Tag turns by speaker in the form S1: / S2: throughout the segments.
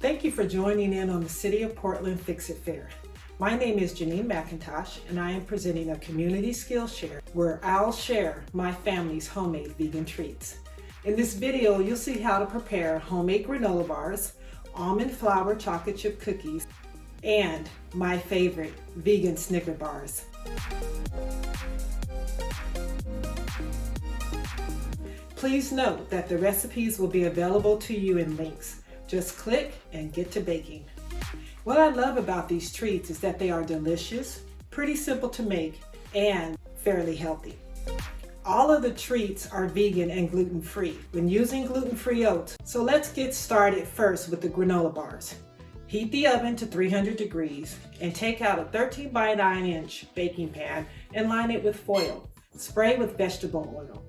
S1: Thank you for joining in on the City of Portland Fix-It Fair. My name is Ginean McIntosh, and I am presenting a community skills share where I'll share my family's homemade vegan treats. In this video, you'll see how to prepare homemade granola bars, almond flour chocolate chip cookies, and my favorite, vegan Snicker bars. Please note that the recipes will be available to you in links. Just click and get to baking. What I love about these treats is that they are delicious, pretty simple to make, and fairly healthy. All of the treats are vegan and gluten-free when using gluten-free oats. So let's get started first with the granola bars. Heat the oven to 300 degrees and take out a 13 by 9 inch baking pan and line it with foil. Spray with vegetable oil.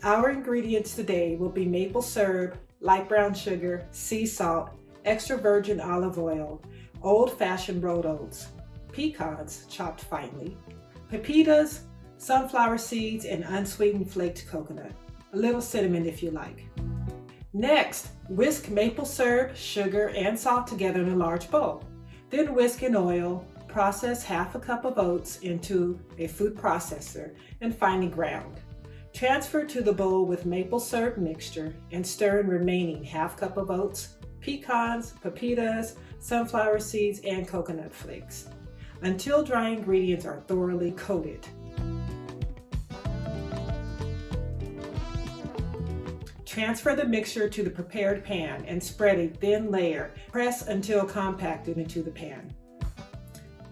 S1: Our ingredients today will be maple syrup, light brown sugar, sea salt, extra virgin olive oil, old-fashioned rolled oats, pecans chopped finely, pepitas, sunflower seeds, and unsweetened flaked coconut. A little cinnamon if you like. Next, whisk maple syrup, sugar, and salt together in a large bowl. Then whisk in oil, process half a cup of oats into a food processor and finely ground. Transfer to the bowl with maple syrup mixture and stir in remaining half cup of oats, pecans, pepitas, sunflower seeds, and coconut flakes until dry ingredients are thoroughly coated. Transfer the mixture to the prepared pan and spread a thin layer. Press until compacted into the pan.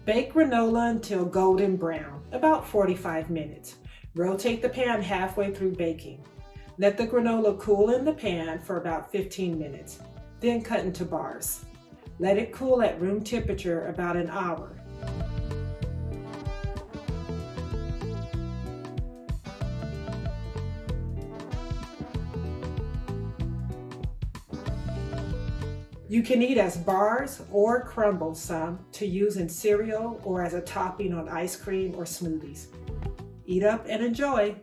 S1: Bake granola until golden brown, about 45 minutes. Rotate the pan halfway through baking. Let the granola cool in the pan for about 15 minutes, then cut into bars. Let it cool at room temperature about an hour. You can eat as bars or crumble some to use in cereal or as a topping on ice cream or smoothies. Eat up and enjoy!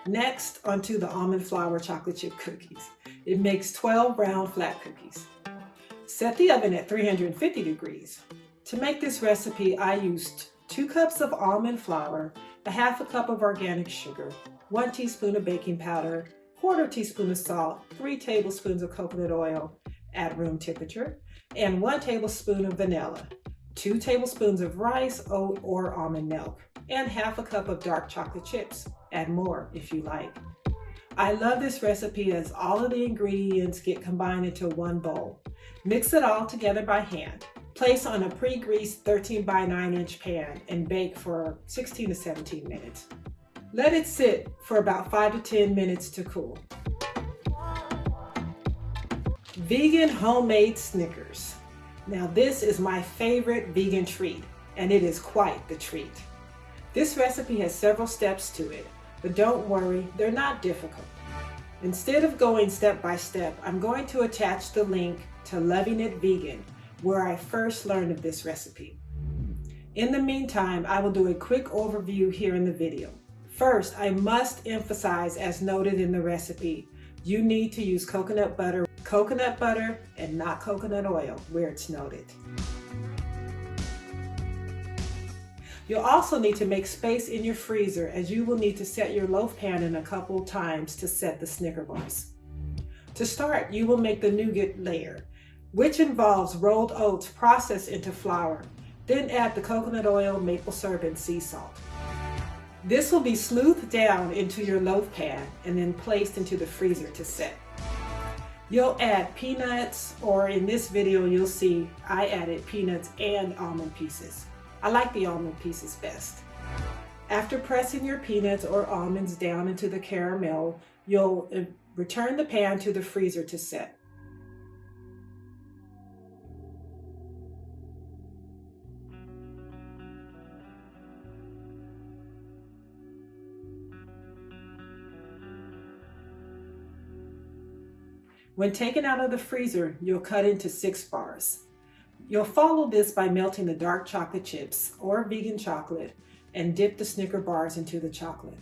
S1: Next, onto the almond flour chocolate chip cookies. It makes 12 round flat cookies. Set the oven at 350 degrees. To make this recipe, I used 2 cups of almond flour, a half a cup of organic sugar, 1 teaspoon of baking powder, 1/4 teaspoon of salt, 3 tablespoons of coconut oil at room temperature, and 1 tablespoon of vanilla, 2 tablespoons of rice, oat, or almond milk, and half a cup of dark chocolate chips. Add more if you like. I love this recipe as all of the ingredients get combined into one bowl. Mix it all together by hand. Place on a pre-greased 13 by 9 inch pan and bake for 16 to 17 minutes. Let it sit for about 5 to 10 minutes to cool. Vegan homemade Snickers. Now this is my favorite vegan treat, and it is quite the treat. This recipe has several steps to it, but don't worry, they're not difficult. Instead of going step by step, I'm going to attach the link to Loving It Vegan, where I first learned of this recipe. In the meantime, I will do a quick overview here in the video. First, I must emphasize, as noted in the recipe, you need to use coconut butter and not coconut oil where it's noted. You'll also need to make space in your freezer, as you will need to set your loaf pan in a couple times to set the Snicker bars. To start, you will make the nougat layer, which involves rolled oats processed into flour. Then add the coconut oil, maple syrup, and sea salt. This will be smoothed down into your loaf pan and then placed into the freezer to set. You'll add peanuts, or in this video you'll see I added peanuts and almond pieces. I like the almond pieces best. After pressing your peanuts or almonds down into the caramel, you'll return the pan to the freezer to set. When taken out of the freezer, you'll cut into 6 bars. You'll follow this by melting the dark chocolate chips or vegan chocolate and dip the Snicker bars into the chocolate.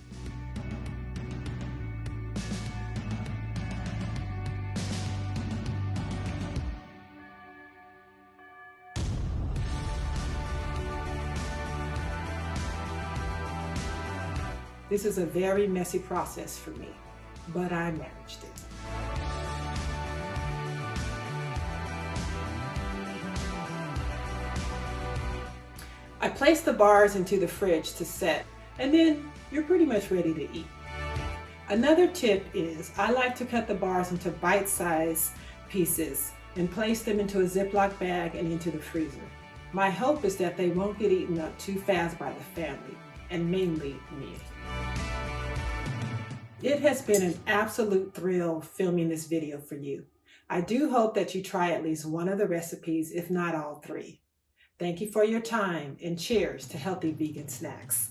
S1: This is a very messy process for me, but I managed it. I place the bars into the fridge to set, and then you're pretty much ready to eat. Another tip is I like to cut the bars into bite-sized pieces and place them into a Ziploc bag and into the freezer. My hope is that they won't get eaten up too fast by the family, and mainly me. It has been an absolute thrill filming this video for you. I do hope that you try at least one of the recipes, if not all three. Thank you for your time, and cheers to healthy vegan snacks.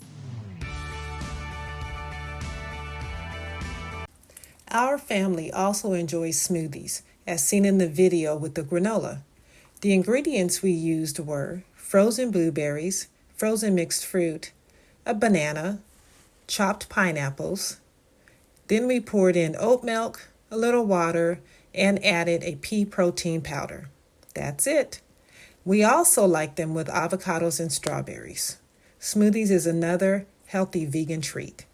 S1: Our family also enjoys smoothies, as seen in the video with the granola. The ingredients we used were frozen blueberries, frozen mixed fruit, a banana, chopped pineapples. Then we poured in oat milk, a little water, and added a pea protein powder. That's it. We also like them with avocados and strawberries. Smoothies is another healthy vegan treat.